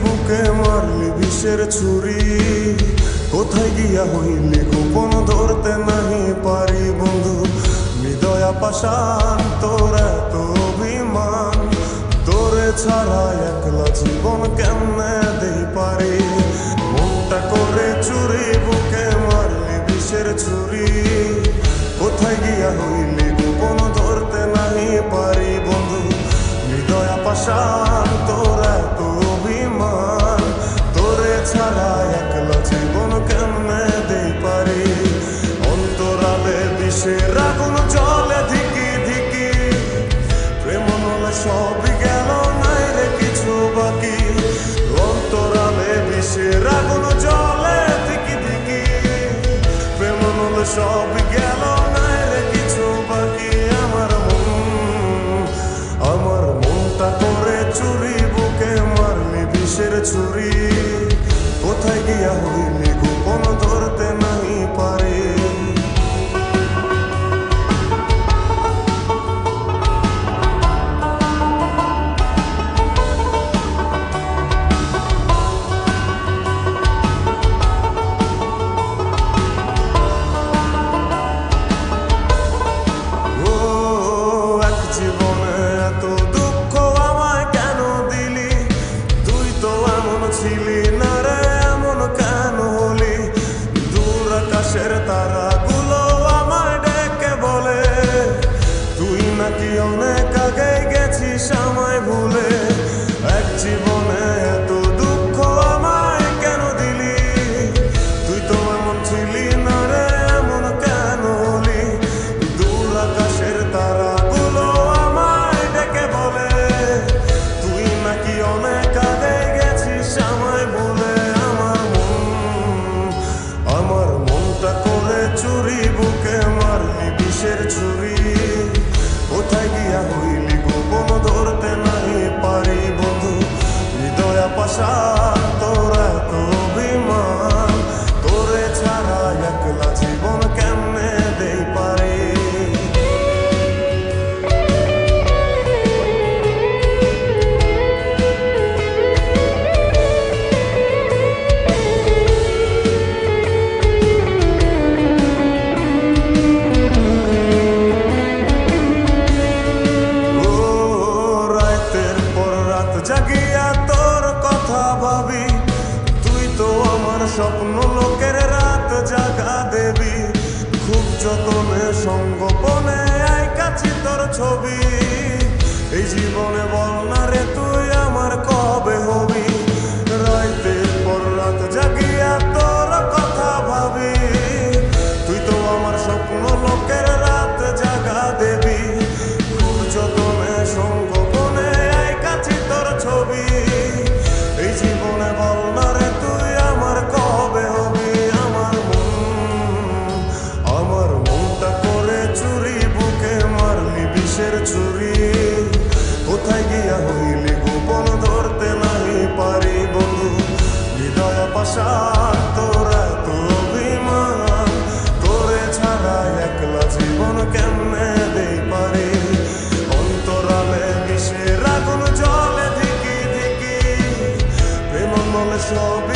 বুকে মারলি বিষের ছুরি, কোথায় গিয়া হইলি গোপন ধরতে নাহি পারি বন্ধু। হৃদয়া পাষাণ তোর এত অভিমান, তোরে ছাড়া একলা জীবন কেমনে দেই পারি। মনটা করে চুরি বুকে মারলি বিষের ছুরি, কোথায় গিয়া হইলি গোপন ধরতে নাহি পারি বন্ধু। হৃদয়া পাষাণ তোর এত অভিমান, তোরে ছাড়া একলা জীবন কেমনে দেই পারি। অন্তরালে বিষের আগুন জ্বলে ধিকি ধিকি, প্রেম নলে সবই গেল নাই রে কিছু বাকি। অন্তরালে বিষের আগুন জ্বলে ধিকি ধিকি, প্রেম নলে সবই গেল নাই রে কিছু বাকি। আমার মনটা করে চুরি বুকে মারলি বিষের ছুরি, কোথায় গিয়া হইলি গোপন ধরতে নাহি পারি। তারাগুলো আমায় ডেকে বলে, তুই নাকি অনেক আগে গেছিস আমায় ভুলে। এক জীবনে এত দুঃখ আমায় কেন দিলি, তুই তো এমন ছিলি না রে এমন কেন হলি। দূর আকাশের তারাগুলো আমায় ডেকে বলে, তুই নাকি অনেক আগে গেছিস আমায় ভুলে। আমার মনটা করে চুরি বুকে মারলি বিষের ছুরি, কোথায় গিয়া হইলি গোপন ধরতে নাহি পারি বন্ধু। হৃদয়া পাষাণ তোর এত অভিমান, তোরে ছাড়া একলা জীবন কেমনে দেই পারি। জাগিয়া তোর কথা ভাবি, তুই তো আমার স্বপ্ন লোকের রাত জাগা দেবী। খুব যতনে সঙ্গোপনে আইকাছি তোর ছবি, এই জীবনে বল না রে তুই আমার কবে হবি। রাতের পর রাত জাগিয়া তোর কথা ভাবি, তুই তো আমার স্বপ্ন লোকের রাত জাগা দেবী। খুব যতনে সঙ্গোপনে আইকাছি তোর ছবি, এই জীবনে বল না রে তুই আমার কবে হবি। আমার মনটা করে চুরি বুকে মারলি বিষের ছুরি, কোথায় গিয়া হইলি গোপন ধরতে নাহি পারি বন্ধু। হৃদয়া পাষাণ তোর এত অভিমান, তোরে ছাড়া একলা জীবন কেমনে দেই পারি। অন্তরালে বিষের আগুন জ্বলে ধিকি ধিকি, প্রেম নলে সব